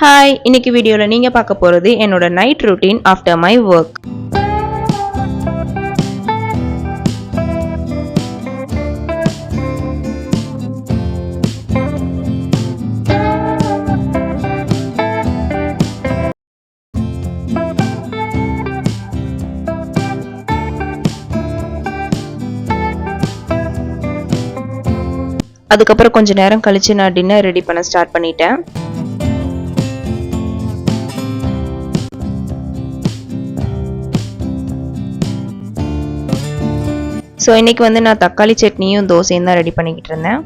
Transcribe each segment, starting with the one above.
Hi, இன்னைக்கு வீடியோல நீங்க பார்க்க போறது என்னோட night routine after my work. அதுக்கப்புறம் கொஞ்ச நேரம் கழிச்சு நான் டின்னர் ரெடி பண்ண ஸ்டார்ட் பண்ணிட்டேன். ஸோ இன்னைக்கு நான் தக்காளி சட்னியும் தோசையும் தான் ரெடி பண்ணிக்கிட்டு இருந்தேன்.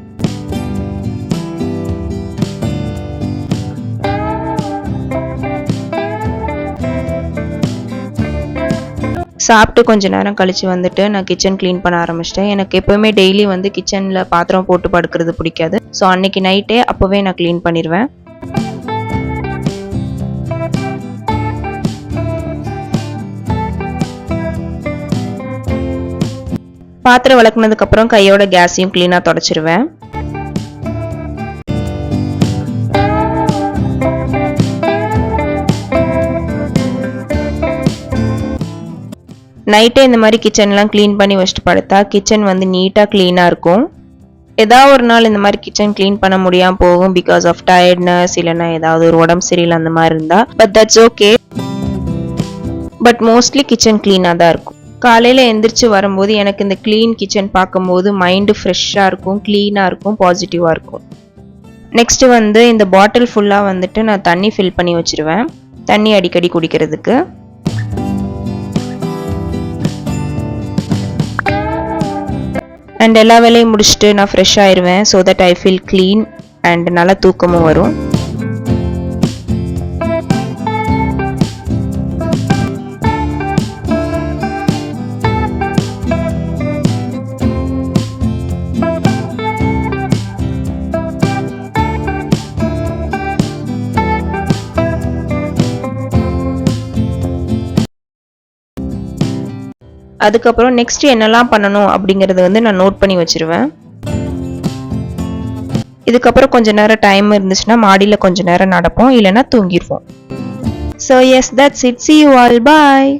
சாப்பிட்டு கொஞ்ச நேரம் கழிச்சு நான் கிச்சன் க்ளீன் பண்ண ஆரம்பிச்சிட்டேன். எனக்கு எப்பவுமே டெய்லி கிச்சனில் பாத்திரம் போட்டு படுக்கிறது பிடிக்காது. ஸோ அன்னைக்கு நைட்டே அப்போவே நான் க்ளீன் பண்ணிடுவேன். பாத்திரம் விளக்குனதுக்கு அப்புறம் கையோட கேஸையும் கிளீனா தொடச்சிருவேன். நைட்டே இந்த மாதிரி கிச்சன்லாம் க்ளீன் பண்ணி வச்சுட்டு படுத்தா கிச்சன் நீட்டாக க்ளீனாக இருக்கும். ஏதாவது ஒரு நாள் இந்த மாதிரி கிச்சன் க்ளீன் பண்ண முடியாமல் போகும், பிகாஸ் ஆஃப் டயர்ட்னஸ், இல்லைன்னா ஏதாவது ஒரு உடம்பு சரியில்லை அந்த மாதிரி இருந்தா. But that's okay. But mostly kitchen க்ளீனாக தான் இருக்கும். காலையில் எந்திரிச்சு வரும்போது எனக்கு இந்த க்ளீன் கிச்சன் பார்க்கும்போது மைண்டு ஃப்ரெஷ்ஷாக இருக்கும், க்ளீனாக இருக்கும், பாசிட்டிவாக இருக்கும். நெக்ஸ்ட்டு இந்த பாட்டில் ஃபுல்லாக நான் தண்ணி ஃபில் பண்ணி வச்சுருவேன், தண்ணி அடிக்கடி குடிக்கிறதுக்கு. அண்ட் எல்லா வேலையும் முடிச்சுட்டு நான் ஃப்ரெஷ் ஆயிடுவேன். So that I feel clean and நல்லா தூக்கமும் வரும். அதுக்கப்புறம் நெக்ஸ்ட் என்னெல்லாம் பண்ணணும் அப்படிங்கறது நான் நோட் பண்ணி வச்சிருவேன். இதுக்கப்புறம் கொஞ்ச நேரம் டைம் இருந்துச்சுன்னா மாடியில் கொஞ்ச நேரம் நடப்போம், இல்லைன்னா தூங்கிடுவோம். So yes, that's it. See you all. Bye.